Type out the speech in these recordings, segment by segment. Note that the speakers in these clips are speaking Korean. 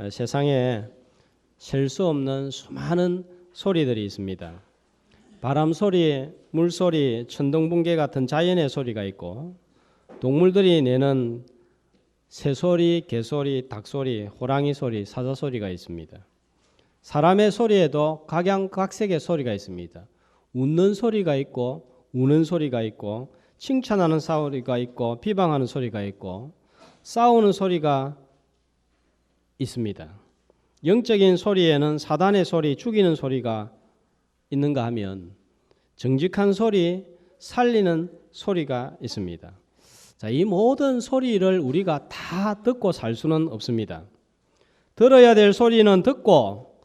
세상에 셀 수 없는 수많은 소리들이 있습니다. 바람 소리, 물 소리, 천둥번개 같은 자연의 소리가 있고, 동물들이 내는 새 소리, 개 소리, 닭 소리, 호랑이 소리, 사자 소리가 있습니다. 사람의 소리에도 각양각색의 소리가 있습니다. 웃는 소리가 있고, 우는 소리가 있고, 칭찬하는 소리가 있고, 비방하는 소리가 있고, 싸우는 소리가 있습니다. 영적인 소리에는 사단의 소리, 죽이는 소리가 있는가 하면 정직한 소리, 살리는 소리가 있습니다. 자, 이 모든 소리를 우리가 다 듣고 살 수는 없습니다. 들어야 될 소리는 듣고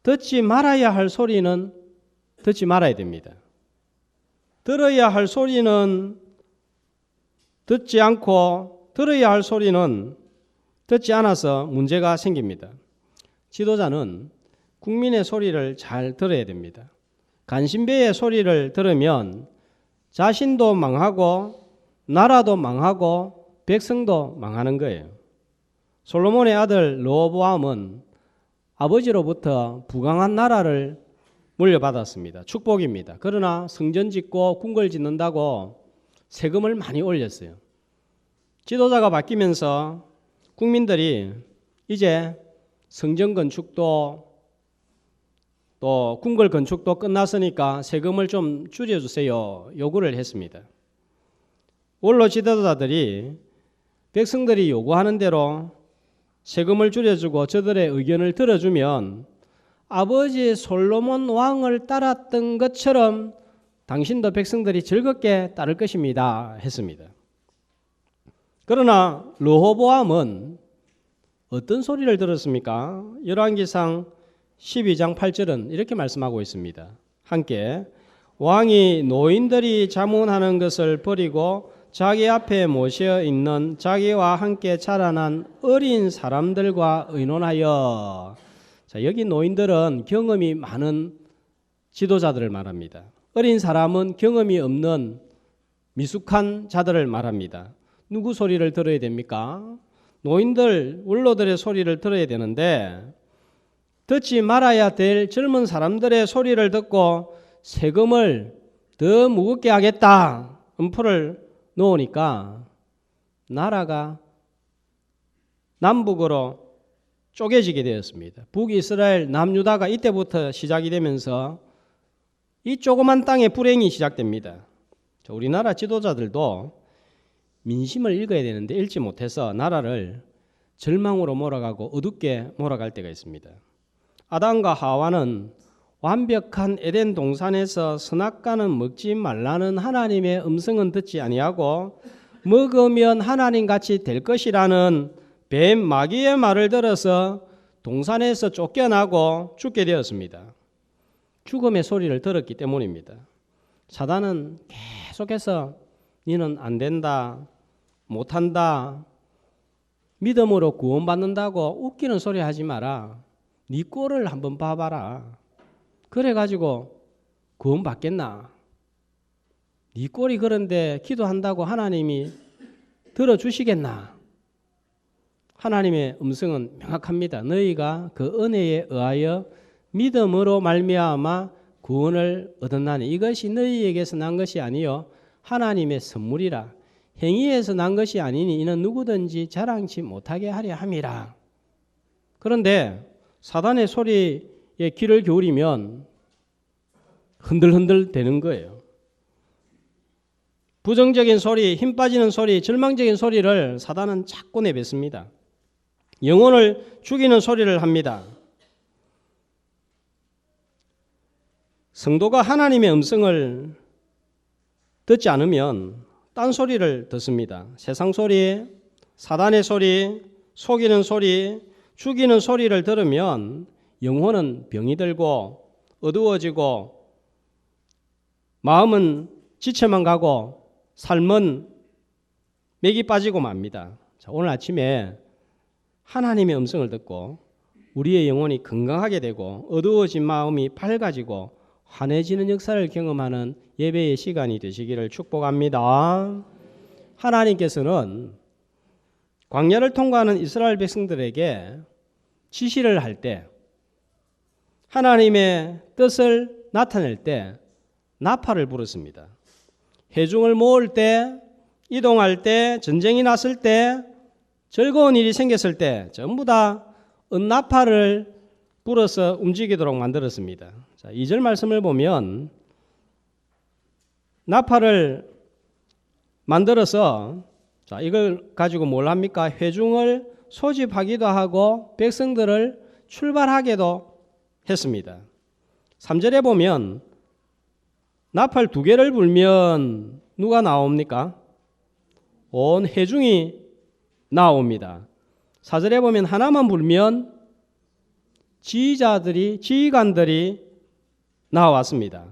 듣지 말아야 할 소리는 듣지 말아야 됩니다. 들어야 할 소리는 듣지 않고 들어야 할 소리는 듣지 않아서 문제가 생깁니다. 지도자는 국민의 소리를 잘 들어야 됩니다. 간신배의 소리를 들으면 자신도 망하고 나라도 망하고 백성도 망하는 거예요. 솔로몬의 아들 르호보암은 아버지로부터 부강한 나라를 물려받았습니다. 축복입니다. 그러나 성전 짓고 궁궐 짓는다고 세금을 많이 올렸어요. 지도자가 바뀌면서 국민들이 이제 성전 건축도 또 궁궐 건축도 끝났으니까 세금을 좀 줄여주세요 요구를 했습니다. 원로 지도자들이 백성들이 요구하는 대로 세금을 줄여주고 저들의 의견을 들어주면 아버지 솔로몬 왕을 따랐던 것처럼 당신도 백성들이 즐겁게 따를 것입니다 했습니다. 그러나 르호보암은 어떤 소리를 들었습니까? 열왕기상 12장 8절은 이렇게 말씀하고 있습니다. 함께 왕이 노인들이 자문하는 것을 버리고 자기 앞에 모셔 있는 자기와 함께 자라난 어린 사람들과 의논하여. 자, 여기 노인들은 경험이 많은 지도자들을 말합니다. 어린 사람은 경험이 없는 미숙한 자들을 말합니다. 누구 소리를 들어야 됩니까? 노인들, 원로들의 소리를 들어야 되는데 듣지 말아야 될 젊은 사람들의 소리를 듣고 세금을 더 무겁게 하겠다 음포를 놓으니까 나라가 남북으로 쪼개지게 되었습니다. 북이스라엘, 남유다가 이때부터 시작이 되면서 이 조그만 땅에 불행이 시작됩니다. 우리나라 지도자들도 민심을 읽어야 되는데 읽지 못해서 나라를 절망으로 몰아가고 어둡게 몰아갈 때가 있습니다. 아담과 하와는 완벽한 에덴 동산에서 선악과는 먹지 말라는 하나님의 음성은 듣지 아니하고 먹으면 하나님같이 될 것이라는 뱀 마귀의 말을 들어서 동산에서 쫓겨나고 죽게 되었습니다. 죽음의 소리를 들었기 때문입니다. 사단은 계속해서 너는 안 된다, 못한다, 믿음으로 구원받는다고 웃기는 소리 하지 마라. 네 꼴을 한번 봐봐라. 그래가지고 구원받겠나? 네 꼴이 그런데 기도한다고 하나님이 들어주시겠나? 하나님의 음성은 명확합니다. 너희가 그 은혜에 의하여 믿음으로 말미암아 구원을 얻었나니 이것이 너희에게서 난 것이 아니요 하나님의 선물이라. 행위에서 난 것이 아니니 이는 누구든지 자랑치 못하게 하려 함이라. 그런데 사단의 소리에 귀를 기울이면 흔들흔들 되는 거예요. 부정적인 소리, 힘 빠지는 소리, 절망적인 소리를 사단은 자꾸 내뱉습니다. 영혼을 죽이는 소리를 합니다. 성도가 하나님의 음성을 듣지 않으면 딴 소리를 듣습니다. 세상 소리, 사단의 소리, 속이는 소리, 죽이는 소리를 들으면 영혼은 병이 들고 어두워지고 마음은 지쳐만 가고 삶은 맥이 빠지고 맙니다. 자, 오늘 아침에 하나님의 음성을 듣고 우리의 영혼이 건강하게 되고 어두워진 마음이 밝아지고 환해지는 역사를 경험하는 예배의 시간이 되시기를 축복합니다. 하나님께서는 광야를 통과하는 이스라엘 백성들에게 지시를 할 때, 하나님의 뜻을 나타낼 때 나팔을 불었습니다. 회중을 모을 때, 이동할 때, 전쟁이 났을 때, 즐거운 일이 생겼을 때 전부 다 은나팔을 불어서 움직이도록 만들었습니다. 자, 2절 말씀을 보면 나팔을 만들어서 자, 이걸 가지고 뭘 합니까? 회중을 소집하기도 하고 백성들을 출발하게도 했습니다. 3절에 보면 나팔 2개를 불면 누가 나옵니까? 온 회중이 나옵니다. 4절에 보면 하나만 불면 지휘관들이 나왔습니다.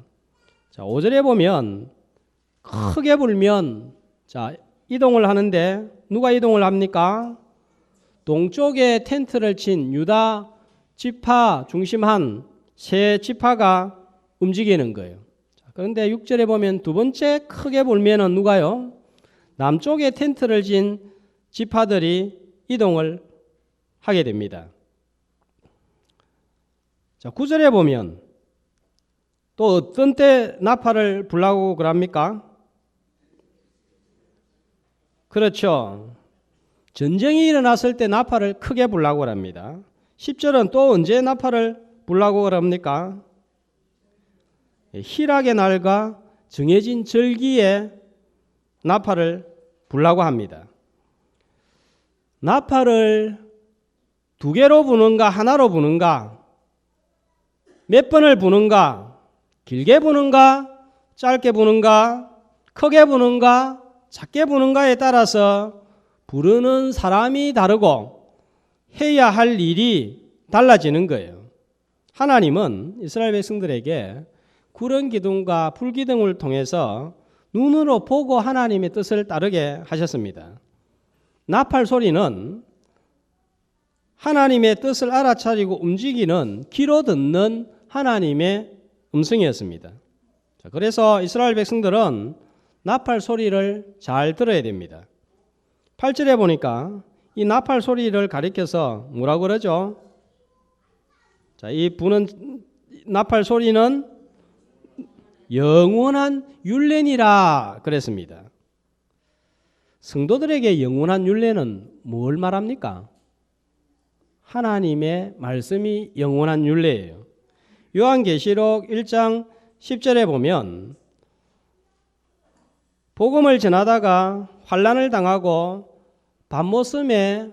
자, 5절에 보면 크게 불면 자, 이동을 하는데 누가 이동을 합니까? 동쪽에 텐트를 친 유다 지파 중심한 세 지파가 움직이는 거예요. 자, 그런데 6절에 보면 두 번째 크게 불면은 누가요? 남쪽에 텐트를 친 지파들이 이동을 하게 됩니다. 자, 9절에 보면 또 어떤 때 나팔을 불라고 그럽니까? 그렇죠. 전쟁이 일어났을 때 나팔을 크게 불라고 그럽니다. 10절은 또 언제 나팔을 불라고 그럽니까? 희락의 날과 정해진 절기에 나팔을 불라고 합니다. 나팔을 2개로 부는가 하나로 부는가, 몇 번을 부는가, 길게 부는가, 짧게 부는가, 크게 부는가, 작게 부는가에 따라서 부르는 사람이 다르고 해야 할 일이 달라지는 거예요. 하나님은 이스라엘 백성들에게 구름 기둥과 불 기둥을 통해서 눈으로 보고 하나님의 뜻을 따르게 하셨습니다. 나팔 소리는 하나님의 뜻을 알아차리고 움직이는 귀로 듣는 하나님의 음성이었습니다. 그래서 이스라엘 백성들은 나팔 소리를 잘 들어야 됩니다. 8절에 보니까 이 나팔 소리를 가리켜서 뭐라고 그러죠? 자, 이 부는 나팔 소리는 영원한 율례니라 그랬습니다. 성도들에게 영원한 율례는 뭘 말합니까? 하나님의 말씀이 영원한 율례예요. 요한계시록 1장 10절에 보면 복음을 전하다가 환난을 당하고 밤모섬에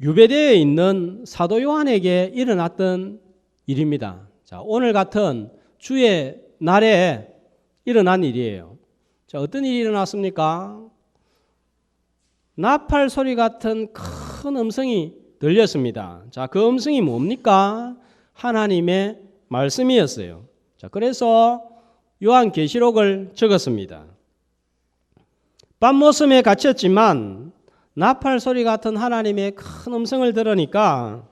유배되어 있는 사도 요한에게 일어났던 일입니다. 자, 오늘 같은 주의 날에 일어난 일이에요. 자, 어떤 일이 일어났습니까? 나팔 소리 같은 큰 음성이 들렸습니다. 자, 그 음성이 뭡니까? 하나님의 말씀이었어요. 자, 그래서 요한계시록을 적었습니다. 밤모섬에 갇혔지만 나팔 소리 같은 하나님의 큰 음성을 들으니까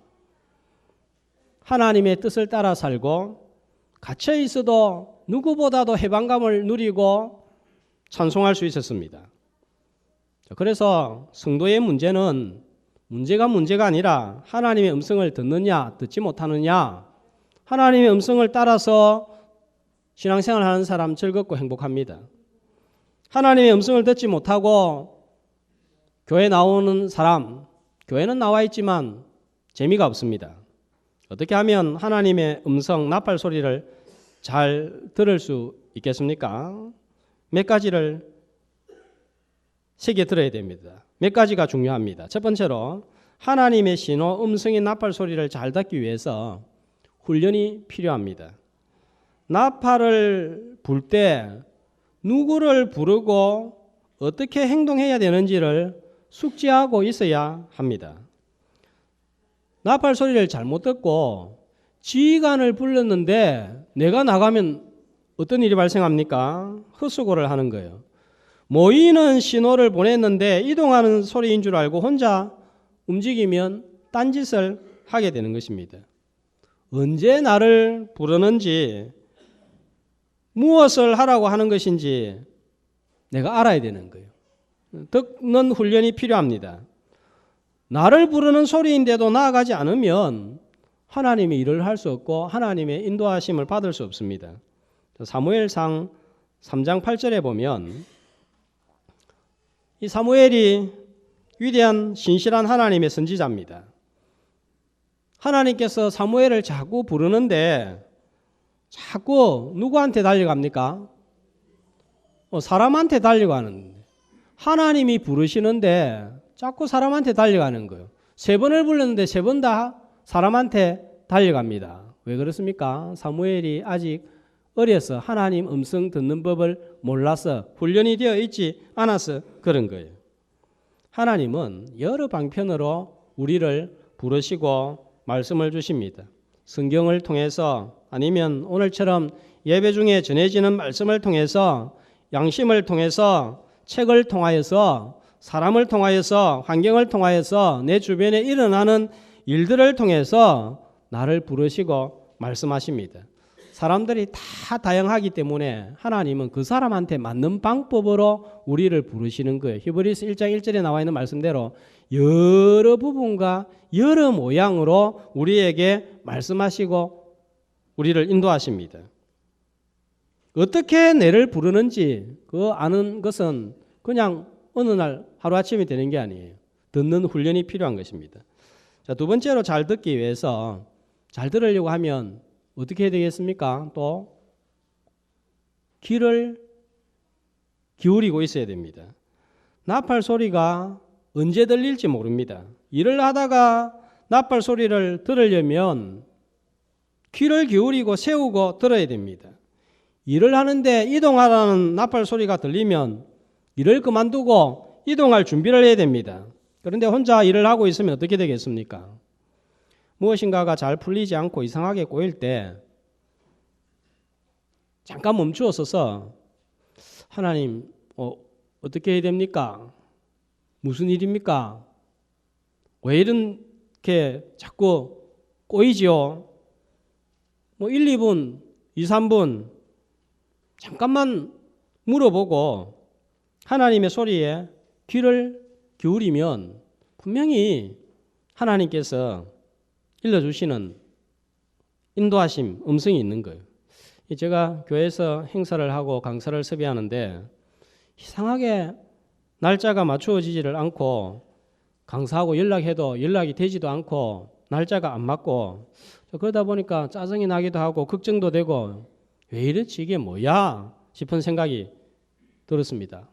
하나님의 뜻을 따라 살고 갇혀 있어도 누구보다도 해방감을 누리고 찬송할 수 있었습니다. 그래서 성도의 문제가 아니라 하나님의 음성을 듣느냐 듣지 못하느냐. 하나님의 음성을 따라서 신앙생활 하는 사람 즐겁고 행복합니다. 하나님의 음성을 듣지 못하고 교회 나오는 사람, 교회는 나와 있지만 재미가 없습니다. 어떻게 하면 하나님의 음성, 나팔 소리를 잘 들을 수 있겠습니까? 몇 가지를 새겨 들어야 됩니다. 몇 가지가 중요합니다. 첫 번째로 하나님의 신호, 음성인 나팔 소리를 잘 듣기 위해서 훈련이 필요합니다. 나팔을 불 때 누구를 부르고 어떻게 행동해야 되는지를 숙지하고 있어야 합니다. 나팔 소리를 잘못 듣고 지휘관을 불렀는데 내가 나가면 어떤 일이 발생합니까? 헛수고를 하는 거예요. 모이는 신호를 보냈는데 이동하는 소리인 줄 알고 혼자 움직이면 딴짓을 하게 되는 것입니다. 언제 나를 부르는지 무엇을 하라고 하는 것인지 내가 알아야 되는 거예요. 듣는 훈련이 필요합니다. 나를 부르는 소리인데도 나아가지 않으면 하나님의 일을 할 수 없고 하나님의 인도하심을 받을 수 없습니다. 사무엘상 3장 8절에 보면 이 사무엘이 위대한 신실한 하나님의 선지자입니다. 하나님께서 사무엘을 자꾸 부르는데 자꾸 누구한테 달려갑니까? 사람한테 달려가는. 하나님이 부르시는데 자꾸 사람한테 달려가는 거예요. 3번을 불렀는데 3번 다 사람한테 달려갑니다. 왜 그렇습니까? 사무엘이 아직 어려서 하나님 음성 듣는 법을 몰라서 훈련이 되어 있지 않아서 그런 거예요. 하나님은 여러 방편으로 우리를 부르시고 말씀을 주십니다. 성경을 통해서 아니면 오늘처럼 예배 중에 전해지는 말씀을 통해서 양심을 통해서 책을 통하여서 사람을 통하여서 환경을 통하여서 내 주변에 일어나는 일들을 통해서 나를 부르시고 말씀하십니다. 사람들이 다 다양하기 때문에 하나님은 그 사람한테 맞는 방법으로 우리를 부르시는 거예요. 히브리서 1장 1절에 나와 있는 말씀대로 여러 부분과 여러 모양으로 우리에게 말씀하시고 우리를 인도하십니다. 어떻게 내를 부르는지 그 아는 것은 그냥 어느 날 하루아침이 되는 게 아니에요. 듣는 훈련이 필요한 것입니다. 자, 두 번째로 잘 듣기 위해서 잘 들으려고 하면 어떻게 해야 되겠습니까? 또 귀를 기울이고 있어야 됩니다. 나팔 소리가 언제 들릴지 모릅니다. 일을 하다가 나팔 소리를 들으려면 귀를 기울이고 세우고 들어야 됩니다. 일을 하는데 이동하라는 나팔 소리가 들리면 일을 그만두고 이동할 준비를 해야 됩니다. 그런데 혼자 일을 하고 있으면 어떻게 되겠습니까? 무엇인가가 잘 풀리지 않고 이상하게 꼬일 때 잠깐 멈추어 서서 하나님 어떻게 해야 됩니까? 무슨 일입니까? 왜 이렇게 자꾸 꼬이지요? 1, 2분, 2, 3분 잠깐만 물어보고 하나님의 소리에 귀를 기울이면 분명히 하나님께서 일러주시는 인도하심, 음성이 있는 거예요. 제가 교회에서 행사를 하고 강사를 섭외하는데 이상하게 날짜가 맞추어지지를 않고 강사하고 연락해도 연락이 되지도 않고 날짜가 안 맞고 그러다 보니까 짜증이 나기도 하고 걱정도 되고 왜 이렇지 이게 뭐야 싶은 생각이 들었습니다.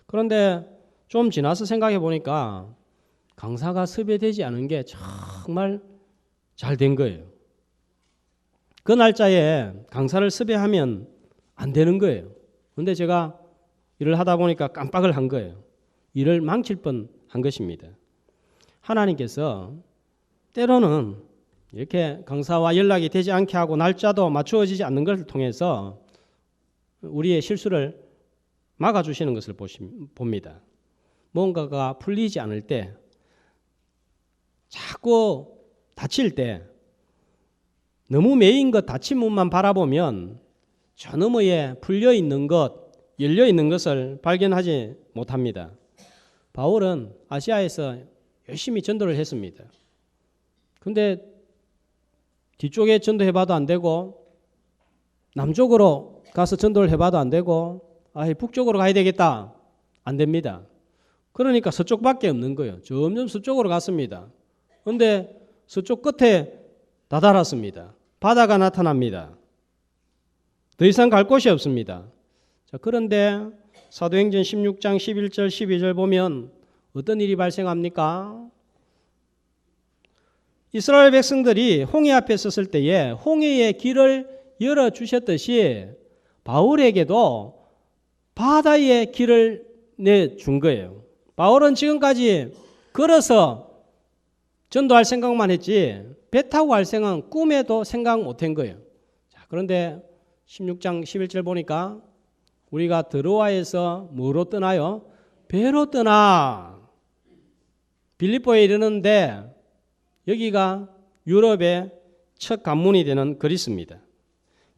그런데 좀 지나서 생각해 보니까 강사가 섭외되지 않은 게 정말 잘 된 거예요. 그 날짜에 강사를 섭외하면 안 되는 거예요. 그런데 제가 일을 하다 보니까 깜빡을 한 거예요. 일을 망칠 뻔한 것입니다. 하나님께서 때로는 이렇게 강사와 연락이 되지 않게 하고 날짜도 맞추어지지 않는 것을 통해서 우리의 실수를 막아주시는 것을 봅니다. 뭔가가 풀리지 않을 때 자꾸 다칠 때 너무 메인 것 닫힌 문만 바라보면 저 너머에 풀려있는 것, 열려있는 것을 발견하지 못합니다. 바울은 아시아에서 열심히 전도를 했습니다. 근데 뒤쪽에 전도해봐도 안 되고 남쪽으로 가서 전도를 해봐도 안 되고 북쪽으로 가야 되겠다. 안 됩니다. 그러니까 서쪽밖에 없는 거예요. 점점 서쪽으로 갔습니다. 그런데 서쪽 끝에 다다랐습니다. 바다가 나타납니다. 더 이상 갈 곳이 없습니다. 자, 그런데 사도행전 16장 11절 12절 보면 어떤 일이 발생합니까? 이스라엘 백성들이 홍해 앞에 섰을 때에 홍해의 길을 열어주셨듯이 바울에게도 바다의 길을 내준 거예요. 바울은 지금까지 걸어서 전도할 생각만 했지 배 타고 갈 생각은 꿈에도 생각 못한 거예요. 자, 그런데 16장 11절 보니까 우리가 드로아에서 뭐로 떠나요? 배로 떠나 빌립보에 이르는데 여기가 유럽의 첫 관문이 되는 그리스입니다.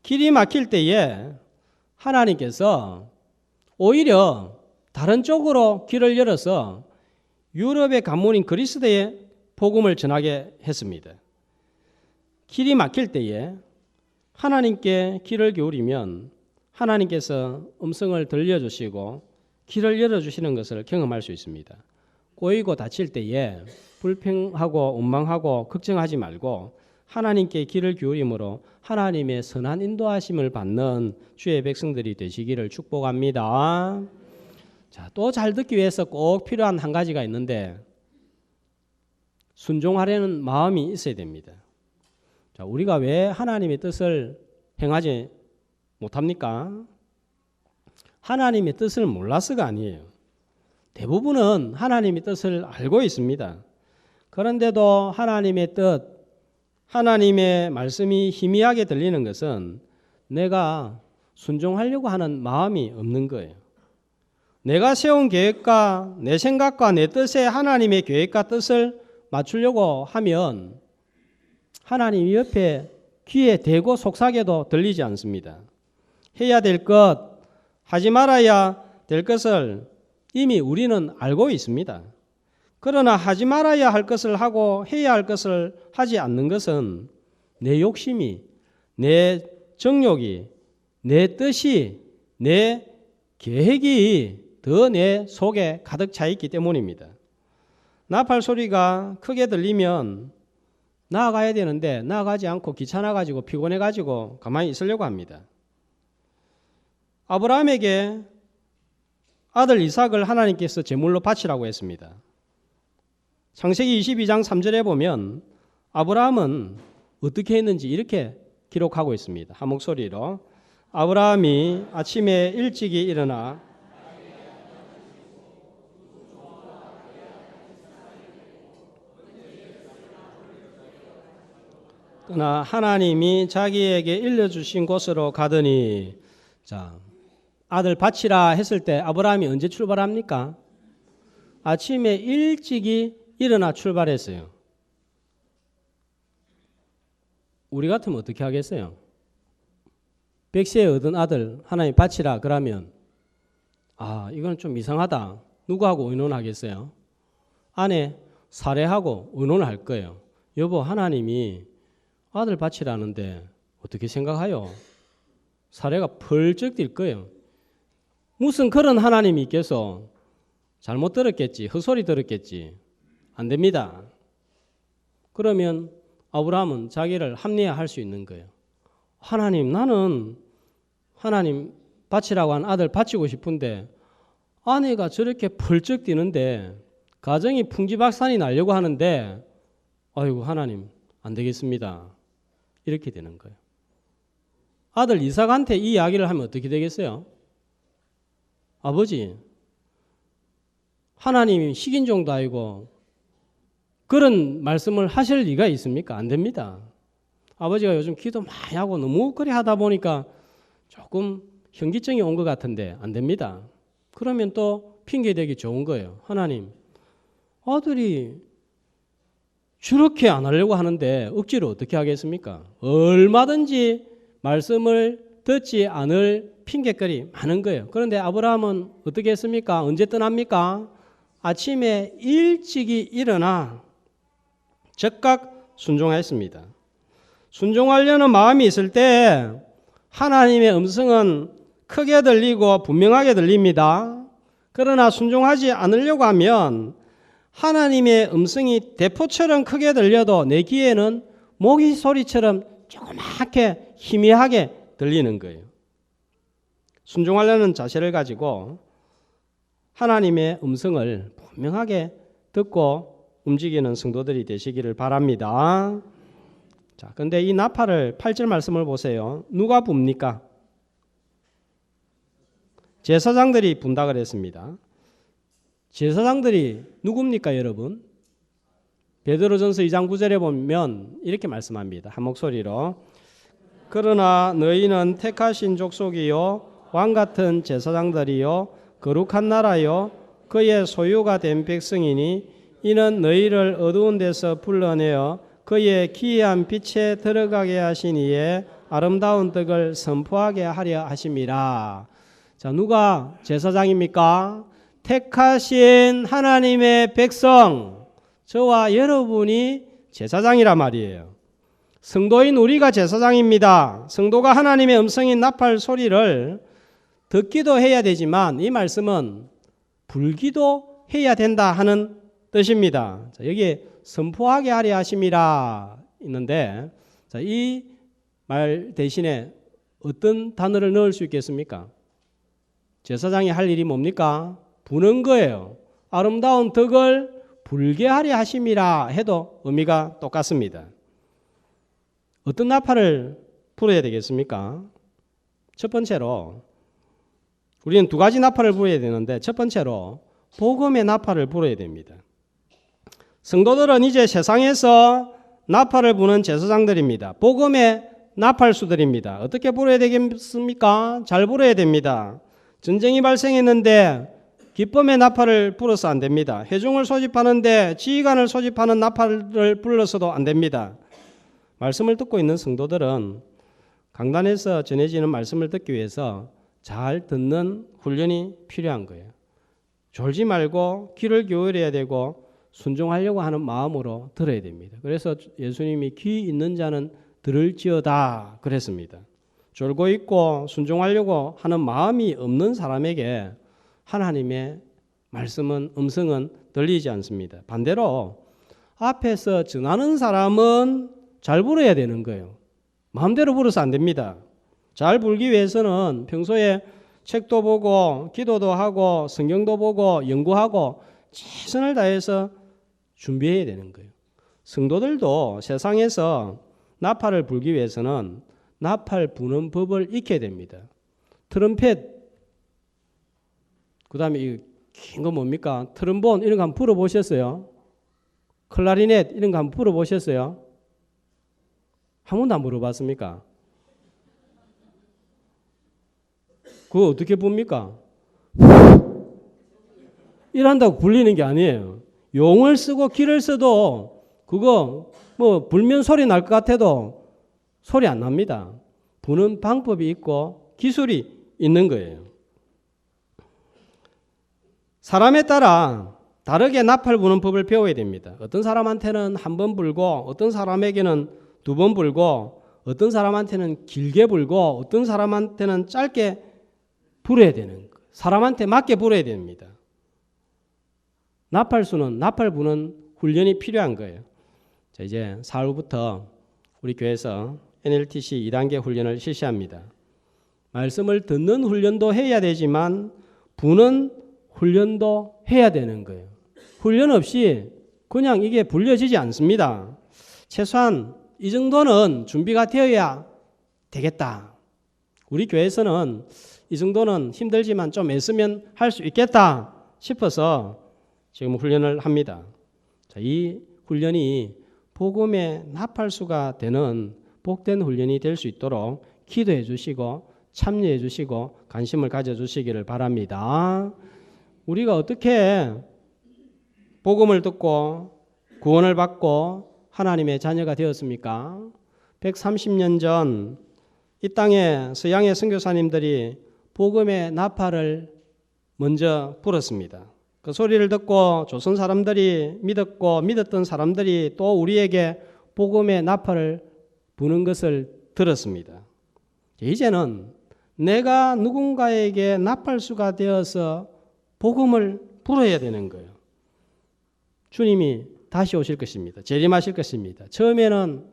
길이 막힐 때에 하나님께서 오히려 다른 쪽으로 길을 열어서 유럽의 관문인 그리스도에 복음을 전하게 했습니다. 길이 막힐 때에 하나님께 귀를 기울이면 하나님께서 음성을 들려주시고 길을 열어주시는 것을 경험할 수 있습니다. 꼬이고 다칠 때에 불평하고 원망하고 걱정하지 말고 하나님께 귀를 기울임으로 하나님의 선한 인도하심을 받는 주의 백성들이 되시기를 축복합니다. 자, 또 잘 듣기 위해서 꼭 필요한 한 가지가 있는데 순종하려는 마음이 있어야 됩니다. 자, 우리가 왜 하나님의 뜻을 행하지 못합니까? 하나님의 뜻을 몰라서가 아니에요. 대부분은 하나님의 뜻을 알고 있습니다. 그런데도 하나님의 뜻, 하나님의 말씀이 희미하게 들리는 것은 내가 순종하려고 하는 마음이 없는 거예요. 내가 세운 계획과 내 생각과 내 뜻에 하나님의 계획과 뜻을 맞추려고 하면 하나님이 옆에 귀에 대고 속삭여도 들리지 않습니다. 해야 될 것, 하지 말아야 될 것을 이미 우리는 알고 있습니다. 그러나 하지 말아야 할 것을 하고 해야 할 것을 하지 않는 것은 내 욕심이, 내 정욕이, 내 뜻이, 내 계획이 더 내 속에 가득 차 있기 때문입니다. 나팔 소리가 크게 들리면 나아가야 되는데 나아가지 않고 귀찮아가지고 피곤해가지고 가만히 있으려고 합니다. 아브라함에게 아들 이삭을 하나님께서 제물로 바치라고 했습니다. 창세기 22장 3절에 보면 아브라함은 어떻게 했는지 이렇게 기록하고 있습니다. 한 목소리로 아브라함이 아침에 일찍이 일어나 그러나 하나님이 자기에게 일러주신 곳으로 가더니 자, 아들 바치라 했을 때 아브라함이 언제 출발합니까? 아침에 일찍이 일어나 출발했어요. 우리 같으면 어떻게 하겠어요? 100세에 얻은 아들 하나님 바치라 그러면 이건 좀 이상하다. 누구하고 의논하겠어요? 아내 살해하고 의논할 거예요. 여보 하나님이 아들 바치라는데 어떻게 생각하요? 사례가 펄쩍 뛸 거예요. 무슨 그런 하나님이 있겠어? 잘못 들었겠지. 헛소리 들었겠지. 안 됩니다. 그러면 아브라함은 자기를 합리화할 수 있는 거예요. 하나님, 나는 하나님 바치라고 한 아들 바치고 싶은데 아내가 저렇게 펄쩍 뛰는데 가정이 풍지박산이 나려고 하는데 아이고 하나님 안 되겠습니다. 이렇게 되는 거예요. 아들 이삭한테 이 이야기를 하면 어떻게 되겠어요? 아버지, 하나님이 식인종도 아니고 그런 말씀을 하실 리가 있습니까? 안 됩니다. 아버지가 요즘 기도 많이 하고 너무 그리 하다 보니까 조금 현기증이 온 것 같은데 안 됩니다. 그러면 또 핑계대기 좋은 거예요. 하나님, 아들이 저렇게 안 하려고 하는데 억지로 어떻게 하겠습니까? 얼마든지 말씀을 듣지 않을 핑계거리 많은 거예요. 그런데 아브라함은 어떻게 했습니까? 언제 떠납니까? 아침에 일찍이 일어나 즉각 순종했습니다. 순종하려는 마음이 있을 때 하나님의 음성은 크게 들리고 분명하게 들립니다. 그러나 순종하지 않으려고 하면 하나님의 음성이 대포처럼 크게 들려도 내 귀에는 모기 소리처럼 조그맣게 희미하게 들리는 거예요. 순종하려는 자세를 가지고 하나님의 음성을 분명하게 듣고 움직이는 성도들이 되시기를 바랍니다. 자, 근데 이 나팔을 8절 말씀을 보세요. 누가 붑니까? 제사장들이 분다 그랬습니다. 제사장들이 누굽니까, 여러분? 베드로전서 2장 9절에 보면 이렇게 말씀합니다. 한 목소리로. 그러나 너희는 택하신 족속이요 왕 같은 제사장들이요 거룩한 나라요 그의 소유가 된 백성이니 이는 너희를 어두운 데서 불러내어 그의 기이한 빛에 들어가게 하신 이에 아름다운 떡을 선포하게 하려 하심이라. 자, 누가 제사장입니까? 택하신 하나님의 백성, 저와 여러분이 제사장이란 말이에요. 성도인 우리가 제사장입니다. 성도가 하나님의 음성인 나팔 소리를 듣기도 해야 되지만 이 말씀은 불기도 해야 된다 하는 뜻입니다. 자, 여기에 선포하게 하려 하심이라 있는데, 이 말 대신에 어떤 단어를 넣을 수 있겠습니까? 제사장이 할 일이 뭡니까? 부는 거예요. 아름다운 덕을 불게 하려 하심이라 해도 의미가 똑같습니다. 어떤 나팔을 불어야 되겠습니까? 첫 번째로 우리는 두 가지 나팔을 불어야 되는데, 첫 번째로 복음의 나팔을 불어야 됩니다. 성도들은 이제 세상에서 나팔을 부는 제사장들입니다. 복음의 나팔수들입니다. 어떻게 불어야 되겠습니까? 잘 불어야 됩니다. 전쟁이 발생했는데 기쁨의 나팔을 불어서 안 됩니다. 회중을 소집하는데 지휘관을 소집하는 나팔을 불러서도 안 됩니다. 말씀을 듣고 있는 성도들은 강단에서 전해지는 말씀을 듣기 위해서 잘 듣는 훈련이 필요한 거예요. 졸지 말고 귀를 기울여야 되고 순종하려고 하는 마음으로 들어야 됩니다. 그래서 예수님이 귀 있는 자는 들을지어다 그랬습니다. 졸고 있고 순종하려고 하는 마음이 없는 사람에게 하나님의 말씀은, 음성은 들리지 않습니다. 반대로 앞에서 전하는 사람은 잘 불어야 되는 거예요. 마음대로 불어서 안 됩니다. 잘 불기 위해서는 평소에 책도 보고 기도도 하고 성경도 보고 연구하고 최선을 다해서 준비해야 되는 거예요. 성도들도 세상에서 나팔을 불기 위해서는 나팔 부는 법을 익혀야 됩니다. 트럼펫, 그 다음에 이 긴 거 뭡니까? 트럼본 이런 거 한번 불어보셨어요? 클라리넷 이런 거 한번 불어보셨어요? 한 번도 안 불어봤습니까? 그거 어떻게 붑니까? 이런다고 불리는 게 아니에요. 용을 쓰고 기를 써도 그거 뭐 불면 소리 날 것 같아도 소리 안 납니다. 부는 방법이 있고 기술이 있는 거예요. 사람에 따라 다르게 나팔 부는 법을 배워야 됩니다. 어떤 사람한테는 한 번 불고 어떤 사람에게는 두 번 불고 어떤 사람한테는 길게 불고 어떤 사람한테는 짧게 불어야 되는 거예요. 사람한테 맞게 불어야 됩니다. 나팔수는 나팔 부는 훈련이 필요한 거예요. 자, 이제 4월부터 우리 교회에서 NLTC 2단계 훈련을 실시합니다. 말씀을 듣는 훈련도 해야 되지만 부는 훈련도 해야 되는 거예요. 훈련 없이 그냥 이게 불려지지 않습니다. 최소한 이 정도는 준비가 되어야 되겠다. 우리 교회에서는 이 정도는 힘들지만 좀 애쓰면 할 수 있겠다 싶어서 지금 훈련을 합니다. 자, 이 훈련이 복음의 나팔수가 되는 복된 훈련이 될 수 있도록 기도해 주시고 참여해 주시고 관심을 가져주시기를 바랍니다. 우리가 어떻게 복음을 듣고 구원을 받고 하나님의 자녀가 되었습니까? 130년 전 이 땅에 서양의 선교사님들이 복음의 나팔을 먼저 불었습니다. 그 소리를 듣고 조선 사람들이 믿었고 믿었던 사람들이 또 우리에게 복음의 나팔을 부는 것을 들었습니다. 이제는 내가 누군가에게 나팔수가 되어서 복음을 불어야 되는 거예요. 주님이 다시 오실 것입니다. 재림하실 것입니다. 처음에는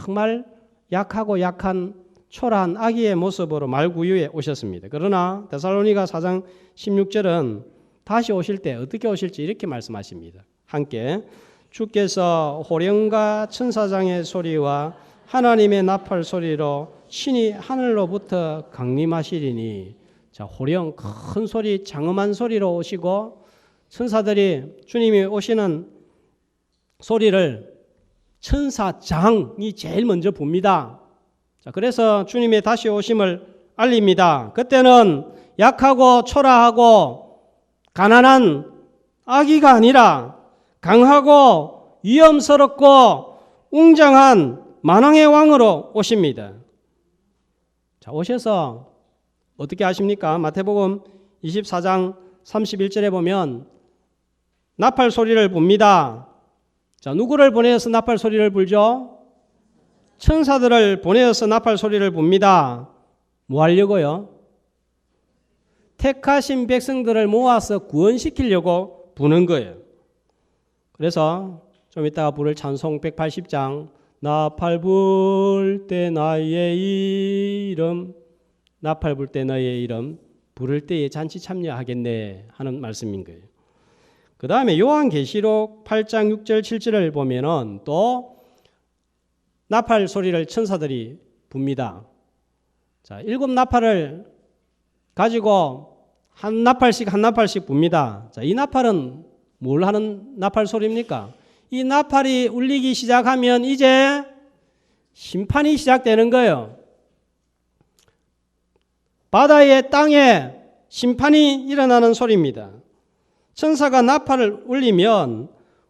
정말 약하고 약한 초라한 아기의 모습으로 말구유에 오셨습니다. 그러나 데살로니가 4장 16절은 다시 오실 때 어떻게 오실지 이렇게 말씀하십니다. 함께 주께서 호령과 천사장의 소리와 하나님의 나팔 소리로 신이 하늘로부터 강림하시리니, 자, 호령 큰 소리 장엄한 소리로 오시고 천사들이 주님이 오시는 소리를 천사장이 제일 먼저 붑니다. 자, 그래서 주님의 다시 오심을 알립니다. 그때는 약하고 초라하고 가난한 아기가 아니라 강하고 위험스럽고 웅장한 만왕의 왕으로 오십니다. 자, 오셔서 어떻게 하십니까? 마태복음 24장 31절에 보면 나팔 소리를 붑니다. 자, 누구를 보내어서 나팔 소리를 불죠? 천사들을 보내어서 나팔 소리를 붑니다. 뭐 하려고요? 택하신 백성들을 모아서 구원시키려고 부는 거예요. 그래서 좀 이따가 부를 찬송 180장 나팔 불 때 나의 이름, 나팔 불 때 너의 이름, 부를 때에 잔치 참여하겠네 하는 말씀인 거예요. 그 다음에 요한계시록 8장 6절 7절을 보면은 또 나팔 소리를 천사들이 붑니다. 자, 7 나팔을 가지고 한 나팔씩 붑니다. 자, 이 나팔은 뭘 하는 나팔 소리입니까? 이 나팔이 울리기 시작하면 이제 심판이 시작되는 거예요. 바다에 땅에 심판이 일어나는 소리입니다. 천사가 나팔을 울리면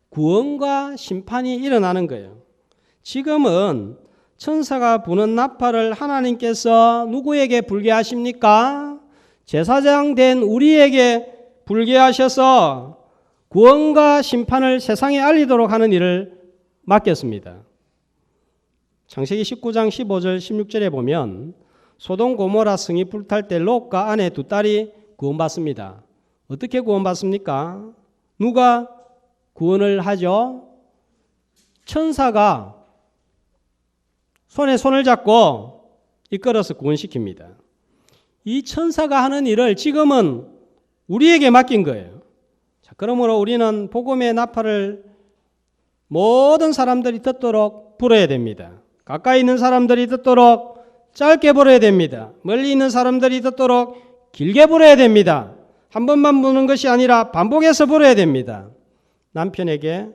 구원과 심판이 일어나는 거예요. 지금은 천사가 부는 나팔을 하나님께서 누구에게 불게 하십니까? 제사장 된 우리에게 불게 하셔서 구원과 심판을 세상에 알리도록 하는 일을 맡겼습니다. 창세기 19장 15절 16절에 보면 소돔 고모라 성이 불탈 때 롯과 아내 2딸이 구원받습니다. 어떻게 구원받습니까? 누가 구원을 하죠? 천사가 손에 손을 잡고 이끌어서 구원시킵니다. 이 천사가 하는 일을 지금은 우리에게 맡긴 거예요. 자, 그러므로 우리는 복음의 나팔을 모든 사람들이 듣도록 불어야 됩니다. 가까이 있는 사람들이 듣도록 짧게 불어야 됩니다. 멀리 있는 사람들이 듣도록 길게 불어야 됩니다. 한 번만 부는 것이 아니라 반복해서 불어야 됩니다. 남편에게,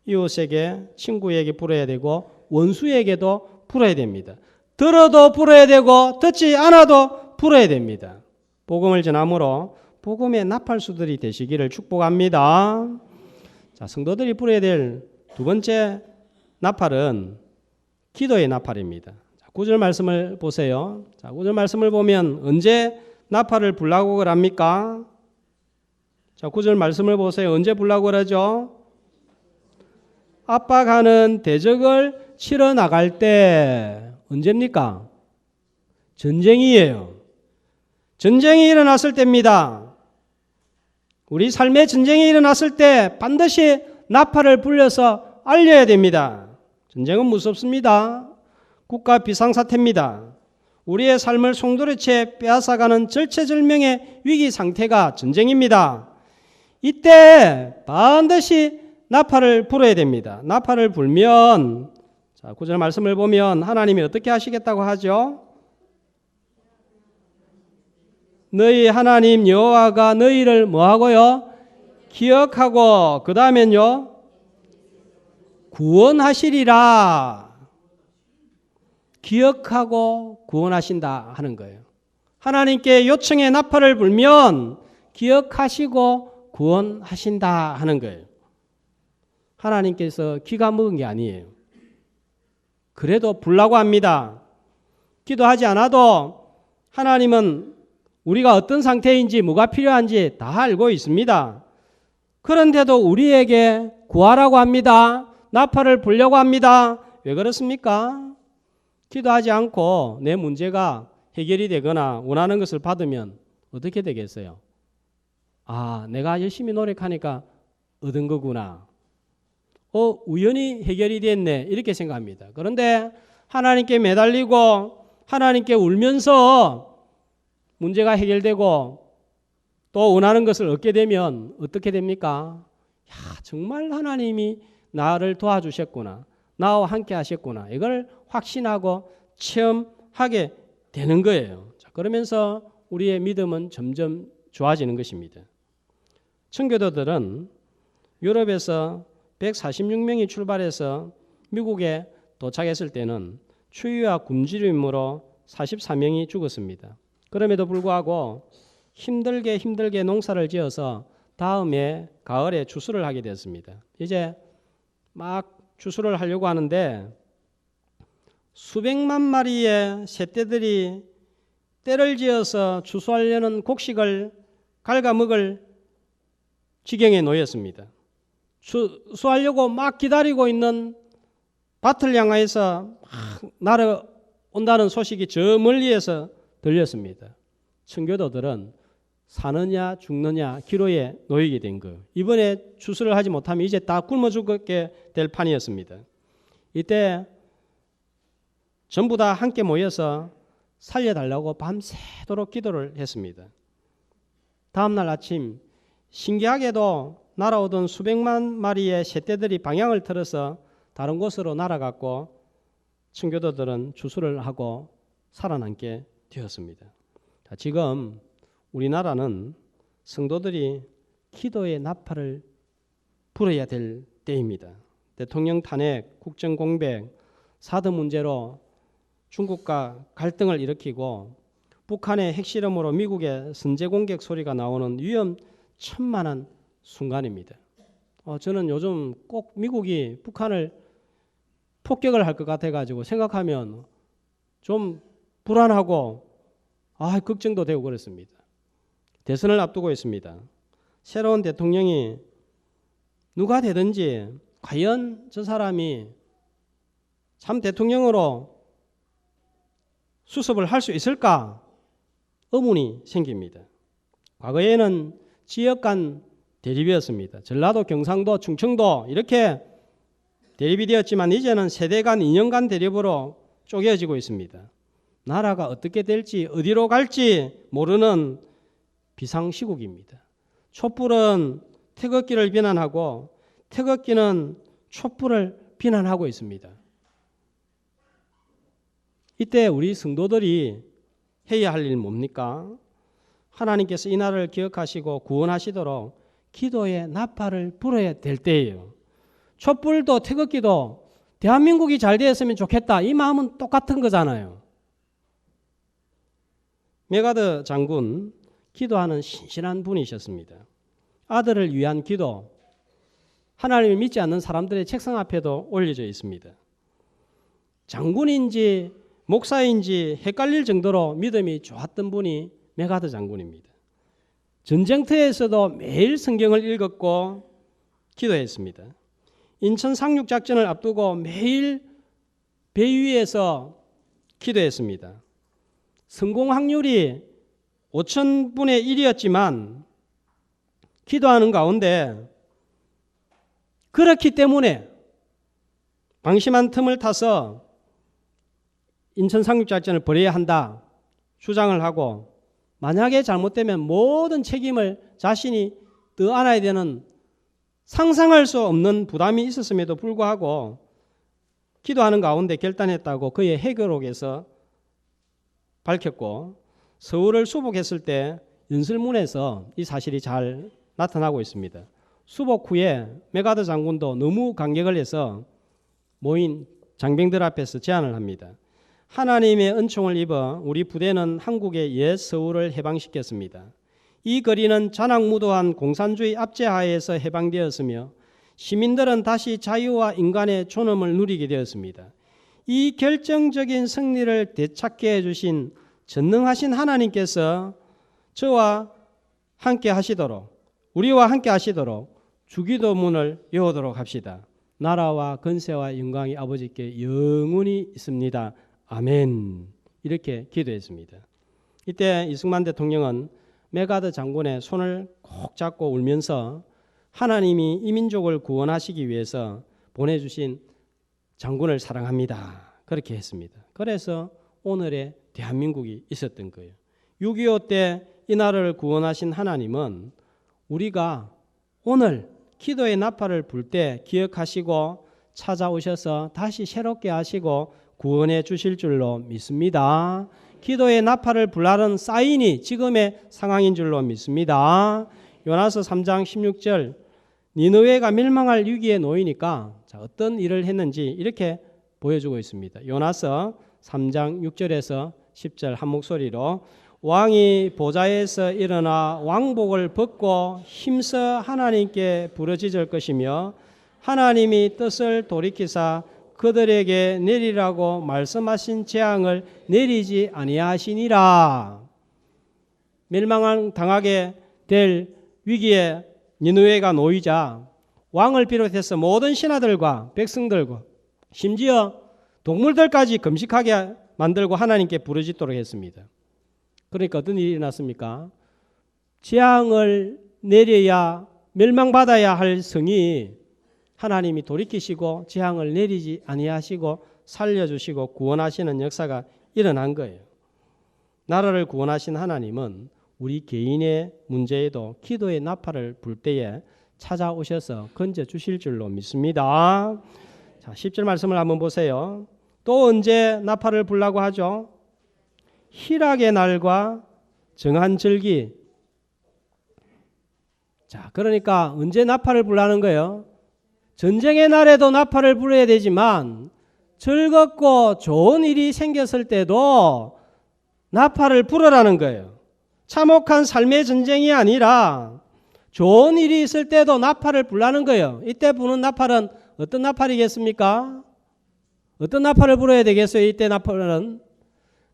이웃에게, 친구에게 불어야 되고 원수에게도 불어야 됩니다. 들어도 불어야 되고 듣지 않아도 불어야 됩니다. 복음을 전함으로 복음의 나팔수들이 되시기를 축복합니다. 자, 성도들이 불어야 될 두 번째 나팔은 기도의 나팔입니다. 9절 말씀을 보세요. 자, 9절 말씀을 보면 언제 나팔을 불라고 그럽니까? 자, 9절 말씀을 보세요. 언제 불라고 그러죠? 압박하는 대적을 치러 나갈 때 언제입니까? 전쟁이에요. 전쟁이 일어났을 때입니다. 우리 삶에 전쟁이 일어났을 때 반드시 나팔을 불려서 알려야 됩니다. 전쟁은 무섭습니다. 국가 비상사태입니다. 우리의 삶을 송두리째 빼앗아가는 절체절명의 위기 상태가 전쟁입니다. 이때 반드시 나팔을 불어야 됩니다. 나팔을 불면, 자, 9절 말씀을 보면 하나님이 어떻게 하시겠다고 하죠? 너희 하나님 여호와가 너희를 뭐하고요? 기억하고 그 다음엔요? 구원하시리라. 기억하고 구원하신다 하는 거예요. 하나님께 요청의 나팔을 불면 기억하시고 구원하신다 하는 거예요. 하나님께서 기가 먹은 게 아니에요. 그래도 불라고 합니다. 기도하지 않아도 하나님은 우리가 어떤 상태인지 뭐가 필요한지 다 알고 있습니다. 그런데도 우리에게 구하라고 합니다. 나팔을 불려고 합니다. 왜 그렇습니까? 기도하지 않고 내 문제가 해결이 되거나 원하는 것을 받으면 어떻게 되겠어요? 아, 내가 열심히 노력하니까 얻은 거구나. 우연히 해결이 됐네. 이렇게 생각합니다. 그런데 하나님께 매달리고 하나님께 울면서 문제가 해결되고 또 원하는 것을 얻게 되면 어떻게 됩니까? 야, 정말 하나님이 나를 도와주셨구나. 나와 함께 하셨구나. 이걸 확신하고 체험하게 되는 거예요. 자, 그러면서 우리의 믿음은 점점 좋아지는 것입니다. 청교도들은 유럽에서 146명이 출발해서 미국에 도착했을 때는 추위와 굶주림으로 44명이 죽었습니다. 그럼에도 불구하고 힘들게 농사를 지어서 다음에 가을에 추수를 하게 되었습니다. 이제 막 추수를 하려고 하는데 수백만 마리의 새떼들이 때를 지어서 추수하려는 곡식을 갉아먹을 지경에 놓였습니다. 수하려고 막 기다리고 있는 밭을 향하여서 막 날아온다는 소식이 저 멀리에서 들렸습니다. 청교도들은 사느냐 죽느냐 기로에 놓이게 된 거예요. 이번에 추수를 하지 못하면 이제 다 굶어 죽게 될 판이었습니다. 이때 전부 다 함께 모여서 살려달라고 밤새도록 기도를 했습니다. 다음날 아침 신기하게도 날아오던 수백만 마리의 새떼들이 방향을 틀어서 다른 곳으로 날아갔고 청교도들은 추수를 하고 살아남게 되었습니다. 자, 지금 우리나라는 성도들이 기도의 나팔을 불어야 될 때입니다. 대통령 탄핵, 국정 공백, 사드 문제로 중국과 갈등을 일으키고 북한의 핵실험으로 미국의 선제 공격 소리가 나오는 위험천만한 순간입니다. 저는 요즘 꼭 미국이 북한을 폭격을 할 것 같아가지고 생각하면 좀 불안하고 걱정도 되고 그렇습니다. 대선을 앞두고 있습니다. 새로운 대통령이 누가 되든지 과연 저 사람이 참 대통령으로 수습을 할 수 있을까 의문이 생깁니다. 과거에는 지역 간 대립이었습니다. 전라도, 경상도, 충청도 이렇게 대립이 되었지만 이제는 세대 간, 인연 간 대립으로 쪼개어지고 있습니다. 나라가 어떻게 될지 어디로 갈지 모르는 비상시국입니다. 촛불은 태극기를 비난하고 태극기는 촛불을 비난하고 있습니다. 이때 우리 성도들이 해야 할 일 뭡니까? 하나님께서 이 나라를 기억하시고 구원하시도록 기도의 나팔을 불어야 될 때예요. 촛불도 태극기도 대한민국이 잘 되었으면 좋겠다. 이 마음은 똑같은 거잖아요. 메가드 장군 기도하는 신실한 분이셨습니다. 아들을 위한 기도, 하나님을 믿지 않는 사람들의 책상 앞에도 올려져 있습니다. 장군인지 목사인지 헷갈릴 정도로 믿음이 좋았던 분이 메가드 장군입니다. 전쟁터에서도 매일 성경을 읽었고 기도했습니다. 인천 상륙작전을 앞두고 매일 배 위에서 기도했습니다. 성공 확률이 5,000분의 1이었지만 기도하는 가운데 그렇기 때문에 방심한 틈을 타서 인천 상륙작전을 벌여야 한다 주장을 하고 만약에 잘못되면 모든 책임을 자신이 떠안아야 되는 상상할 수 없는 부담이 있었음에도 불구하고 기도하는 가운데 결단했다고 그의 해결록에서 밝혔고 서울을 수복했을 때 연설문에서 이 사실이 잘 나타나고 있습니다. 수복 후에 메가드 장군도 너무 감격을 해서 모인 장병들 앞에서 제안을 합니다. 하나님의 은총을 입어 우리 부대는 한국의 옛 서울을 해방시켰습니다. 이 거리는 잔악무도한 공산주의 압제하에서 해방되었으며 시민들은 다시 자유와 인간의 존엄을 누리게 되었습니다. 이 결정적인 승리를 되찾게 해주신 전능하신 하나님께서 저와 함께 하시도록 우리와 함께 하시도록 주기도문을 외우도록 합시다. 나라와 건세와 영광이 아버지께 영원히 있습니다. 아멘. 이렇게 기도했습니다. 이때 이승만 대통령은 메가드 장군의 손을 꼭 잡고 울면서 하나님이 이 민족을 구원하시기 위해서 보내주신 장군을 사랑합니다. 그렇게 했습니다. 그래서 오늘의 대한민국이 있었던 거예요. 6.25 때 이 나라를 구원하신 하나님은 우리가 오늘 기도의 나팔을 불 때 기억하시고 찾아오셔서 다시 새롭게 하시고 구원해 주실 줄로 믿습니다. 기도의 나팔을 불라는 사인이 지금의 상황인 줄로 믿습니다. 요나서 3장 16절 니느웨가 멸망할 위기에 놓이니까 어떤 일을 했는지 이렇게 보여주고 있습니다. 요나서 3장 6절에서 10절 한 목소리로 왕이 보좌에서 일어나 왕복을 벗고 힘써 하나님께 부르짖을 것이며 하나님이 뜻을 돌이키사 그들에게 내리라고 말씀하신 재앙을 내리지 아니하시니라. 멸망을 당하게 될 위기에 니느웨가 놓이자 왕을 비롯해서 모든 신하들과 백성들과 심지어 동물들까지 금식하게 만들고 하나님께 부르짖도록 했습니다. 그러니까 어떤 일이 일어났습니까? 재앙을 내려야 멸망받아야 할 성이 하나님이 돌이키시고 재앙을 내리지 아니하시고 살려주시고 구원하시는 역사가 일어난 거예요. 나라를 구원하신 하나님은 우리 개인의 문제에도 기도의 나팔을 불 때에 찾아오셔서 건져주실 줄로 믿습니다. 자, 10절 말씀을 한번 보세요. 또 언제 나팔을 불라고 하죠? 희락의 날과 정한 절기. 자, 그러니까 언제 나팔을 불라는 거예요? 전쟁의 날에도 나팔을 불어야 되지만 즐겁고 좋은 일이 생겼을 때도 나팔을 불어라는 거예요. 참혹한 삶의 전쟁이 아니라 좋은 일이 있을 때도 나팔을 불라는 거예요. 이때 부는 나팔은 어떤 나팔이겠습니까? 어떤 나팔을 불어야 되겠어요? 이때 나팔은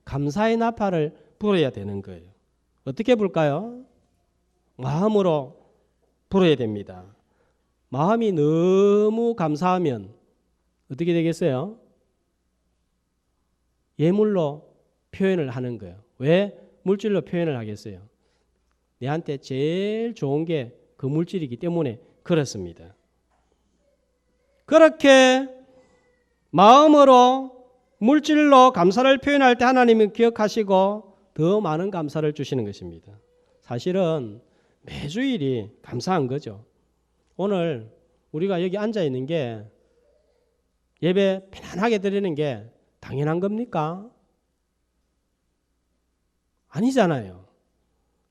감사의 나팔을 불어야 되는 거예요. 어떻게 불까요? 마음으로 불어야 됩니다. 마음이 너무 감사하면 어떻게 되겠어요? 예물로 표현을 하는 거예요. 왜 물질로 표현을 하겠어요? 내한테 제일 좋은 게 그 물질이기 때문에 그렇습니다. 그렇게 마음으로 물질로 감사를 표현할 때 하나님은 기억하시고 더 많은 감사를 주시는 것입니다. 사실은 매주일이 감사한 거죠. 오늘 우리가 여기 앉아 있는 게 예배 편안하게 드리는 게 당연한 겁니까? 아니잖아요.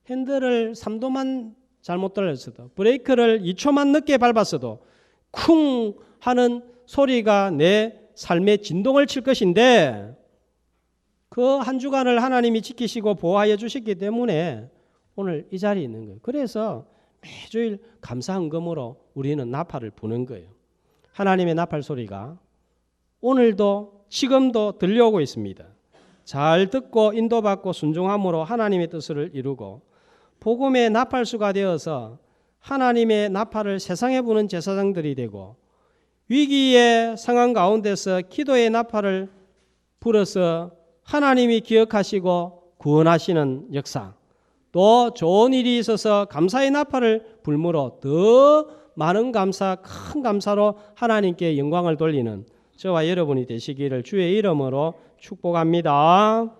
핸들을 3도만 잘못 돌렸어도 브레이크를 2초만 늦게 밟았어도 쿵 하는 소리가 내 삶의 진동을 칠 것인데 그 한 주간을 하나님이 지키시고 보호하여 주셨기 때문에 오늘 이 자리에 있는 거예요. 그래서 매주일 감사헌금으로 우리는 나팔을 부는 거예요. 하나님의 나팔 소리가 오늘도 지금도 들려오고 있습니다. 잘 듣고 인도받고 순종함으로 하나님의 뜻을 이루고 복음의 나팔수가 되어서 하나님의 나팔을 세상에 부는 제사장들이 되고 위기의 상황 가운데서 기도의 나팔을 불어서 하나님이 기억하시고 구원하시는 역사, 또 좋은 일이 있어서 감사의 나팔을 불므로 더 많은 감사, 큰 감사로 하나님께 영광을 돌리는 저와 여러분이 되시기를 주의 이름으로 축복합니다.